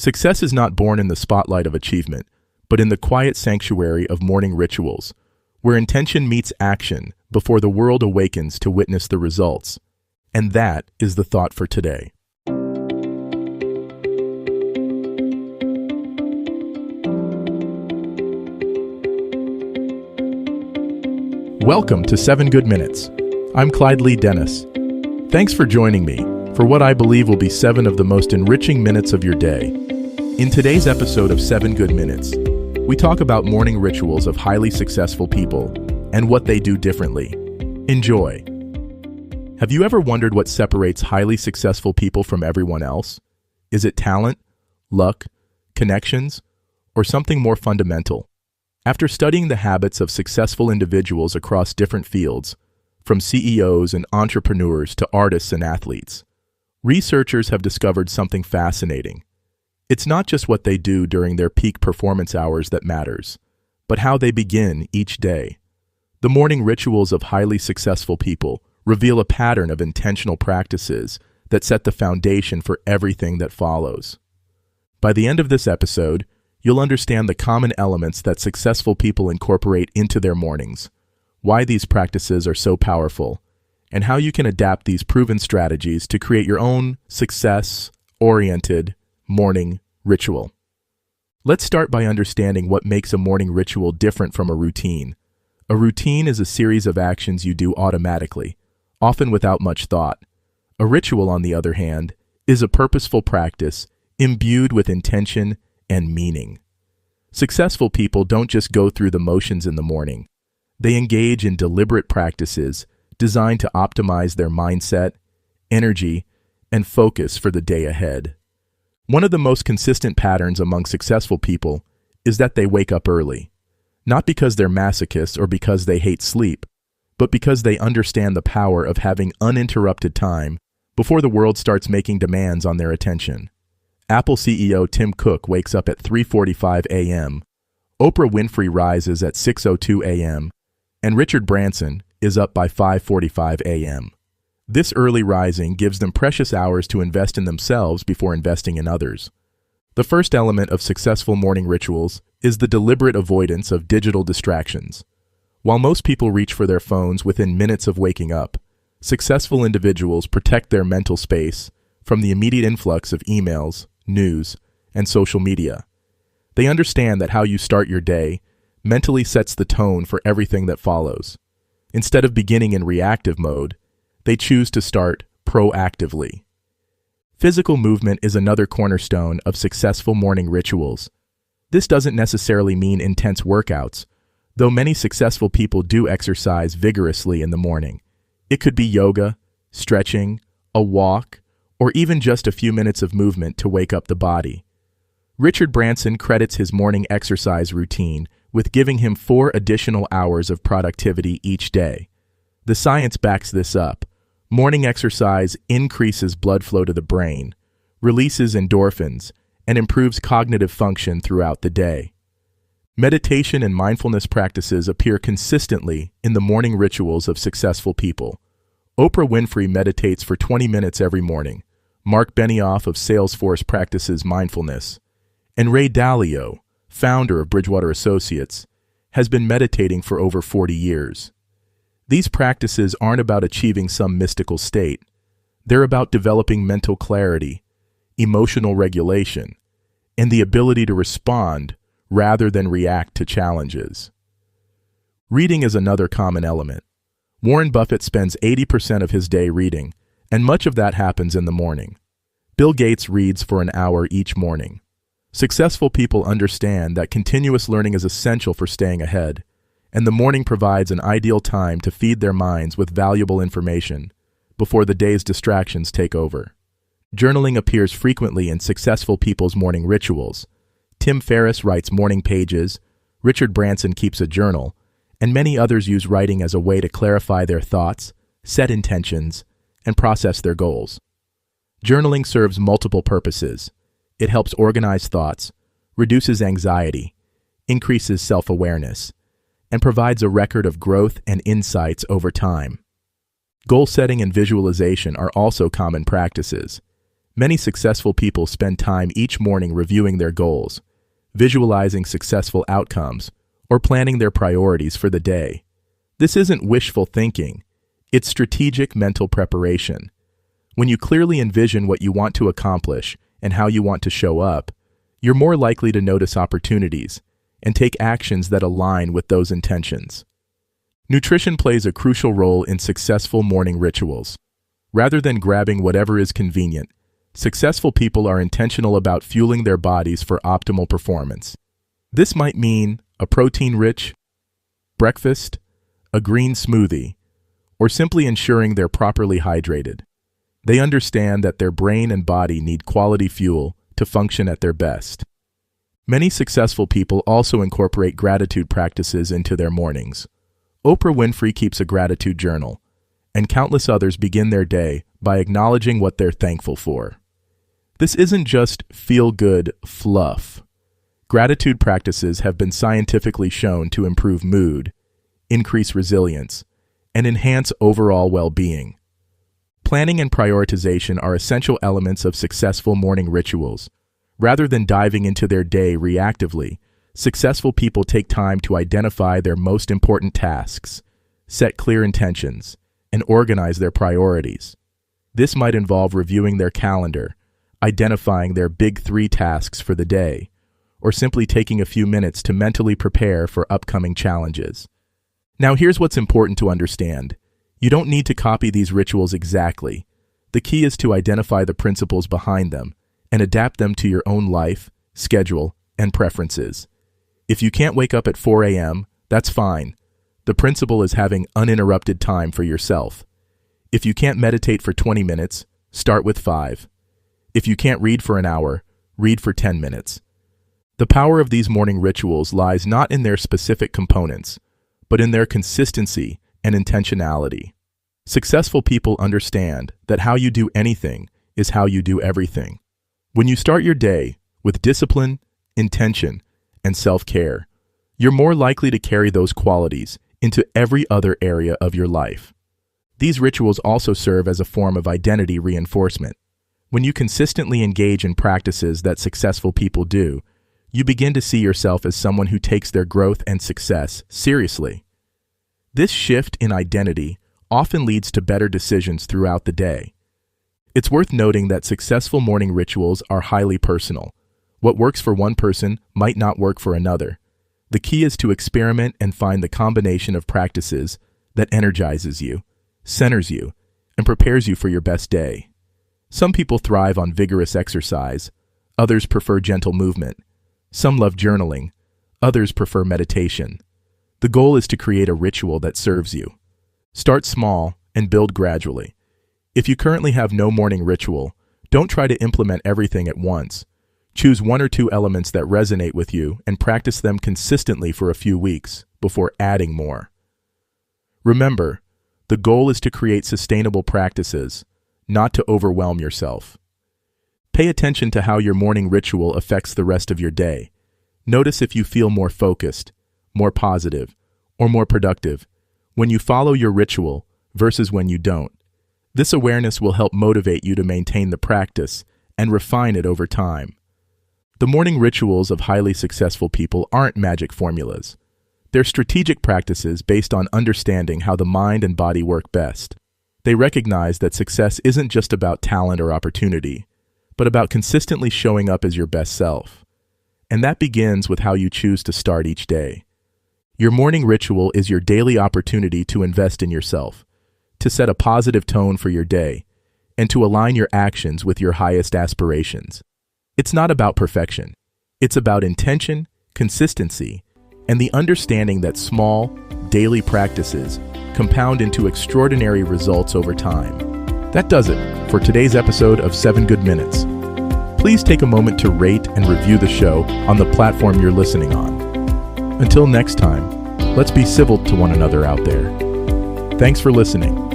Success is not born in the spotlight of achievement, but in the quiet sanctuary of morning rituals, where intention meets action before the world awakens to witness the results. And that is the thought for today. Welcome to 7 Good Minutes. I'm Clyde Lee Dennis. Thanks for joining me for what I believe will be 7 of the most enriching minutes of your day. In today's episode of 7 Good Minutes, we talk about morning rituals of highly successful people and what they do differently. Enjoy. Have you ever wondered what separates highly successful people from everyone else? Is it talent, luck, connections, or something more fundamental? After studying the habits of successful individuals across different fields, from CEOs and entrepreneurs to artists and athletes, researchers have discovered something fascinating. It's not just what they do during their peak performance hours that matters, but how they begin each day. The morning rituals of highly successful people reveal a pattern of intentional practices that set the foundation for everything that follows. By the end of this episode, you'll understand the common elements that successful people incorporate into their mornings, why these practices are so powerful, and how you can adapt these proven strategies to create your own success-oriented morning ritual. Let's start by understanding what makes a morning ritual different from a routine. A routine is a series of actions you do automatically, often without much thought. A ritual, on the other hand, is a purposeful practice imbued with intention and meaning. Successful people don't just go through the motions in the morning. They engage in deliberate practices designed to optimize their mindset, energy, and focus for the day ahead. One of the most consistent patterns among successful people is that they wake up early, not because they're masochists or because they hate sleep, but because they understand the power of having uninterrupted time before the world starts making demands on their attention. Apple CEO Tim Cook wakes up at 3:45 a.m., Oprah Winfrey rises at 6:02 a.m., and Richard Branson is up by 5:45 a.m. This early rising gives them precious hours to invest in themselves before investing in others. The first element of successful morning rituals is the deliberate avoidance of digital distractions. While most people reach for their phones within minutes of waking up, successful individuals protect their mental space from the immediate influx of emails, news, and social media. They understand that how you start your day mentally sets the tone for everything that follows. Instead of beginning in reactive mode, they choose to start proactively. Physical movement is another cornerstone of successful morning rituals. This doesn't necessarily mean intense workouts, though many successful people do exercise vigorously in the morning. It could be yoga, stretching, a walk, or even just a few minutes of movement to wake up the body. Richard Branson credits his morning exercise routine with giving him 4 additional hours of productivity each day. The science backs this up. Morning exercise increases blood flow to the brain, releases endorphins, and improves cognitive function throughout the day. Meditation and mindfulness practices appear consistently in the morning rituals of successful people. Oprah Winfrey meditates for 20 minutes every morning. Mark Benioff of Salesforce practices mindfulness. And Ray Dalio, founder of Bridgewater Associates, has been meditating for over 40 years. These practices aren't about achieving some mystical state. They're about developing mental clarity, emotional regulation, and the ability to respond rather than react to challenges. Reading is another common element. Warren Buffett spends 80% of his day reading, and much of that happens in the morning. Bill Gates reads for an hour each morning. Successful people understand that continuous learning is essential for staying ahead, and the morning provides an ideal time to feed their minds with valuable information before the day's distractions take over. Journaling appears frequently in successful people's morning rituals. Tim Ferriss writes morning pages, Richard Branson keeps a journal, and many others use writing as a way to clarify their thoughts, set intentions, and process their goals. Journaling serves multiple purposes. It helps organize thoughts, reduces anxiety, increases self-awareness, and provides a record of growth and insights over time. Goal setting and visualization are also common practices. Many successful people spend time each morning reviewing their goals, visualizing successful outcomes, or planning their priorities for the day. This isn't wishful thinking, it's strategic mental preparation. When you clearly envision what you want to accomplish and how you want to show up, you're more likely to notice opportunities and take actions that align with those intentions. Nutrition plays a crucial role in successful morning rituals. Rather than grabbing whatever is convenient, successful people are intentional about fueling their bodies for optimal performance. This might mean a protein-rich breakfast, a green smoothie, or simply ensuring they're properly hydrated. They understand that their brain and body need quality fuel to function at their best. Many successful people also incorporate gratitude practices into their mornings. Oprah Winfrey keeps a gratitude journal, and countless others begin their day by acknowledging what they're thankful for. This isn't just feel-good fluff. Gratitude practices have been scientifically shown to improve mood, increase resilience, and enhance overall well-being. Planning and prioritization are essential elements of successful morning rituals. Rather than diving into their day reactively, successful people take time to identify their most important tasks, set clear intentions, and organize their priorities. This might involve reviewing their calendar, identifying their big 3 tasks for the day, or simply taking a few minutes to mentally prepare for upcoming challenges. Now, here's what's important to understand. You don't need to copy these rituals exactly. The key is to identify the principles behind them and adapt them to your own life, schedule, and preferences. If you can't wake up at 4 a.m., that's fine. The principle is having uninterrupted time for yourself. If you can't meditate for 20 minutes, start with 5. If you can't read for an hour, read for 10 minutes. The power of these morning rituals lies not in their specific components, but in their consistency and intentionality. Successful people understand that how you do anything is how you do everything. When you start your day with discipline, intention, and self-care, you're more likely to carry those qualities into every other area of your life. These rituals also serve as a form of identity reinforcement. When you consistently engage in practices that successful people do, you begin to see yourself as someone who takes their growth and success seriously. This shift in identity often leads to better decisions throughout the day. It's worth noting that successful morning rituals are highly personal. What works for one person might not work for another. The key is to experiment and find the combination of practices that energizes you, centers you, and prepares you for your best day. Some people thrive on vigorous exercise, others prefer gentle movement. Some love journaling, others prefer meditation. The goal is to create a ritual that serves you. Start small and build gradually. If you currently have no morning ritual, don't try to implement everything at once. Choose 1 or 2 elements that resonate with you and practice them consistently for a few weeks before adding more. Remember, the goal is to create sustainable practices, not to overwhelm yourself. Pay attention to how your morning ritual affects the rest of your day. Notice if you feel more focused, more positive, or more productive when you follow your ritual versus when you don't. This awareness will help motivate you to maintain the practice and refine it over time. The morning rituals of highly successful people aren't magic formulas. They're strategic practices based on understanding how the mind and body work best. They recognize that success isn't just about talent or opportunity, but about consistently showing up as your best self. And that begins with how you choose to start each day. Your morning ritual is your daily opportunity to invest in yourself, to set a positive tone for your day, and to align your actions with your highest aspirations. It's not about perfection. It's about intention, consistency, and the understanding that small, daily practices compound into extraordinary results over time. That does it for today's episode of 7 Good Minutes. Please take a moment to rate and review the show on the platform you're listening on. Until next time, let's be civil to one another out there. Thanks for listening.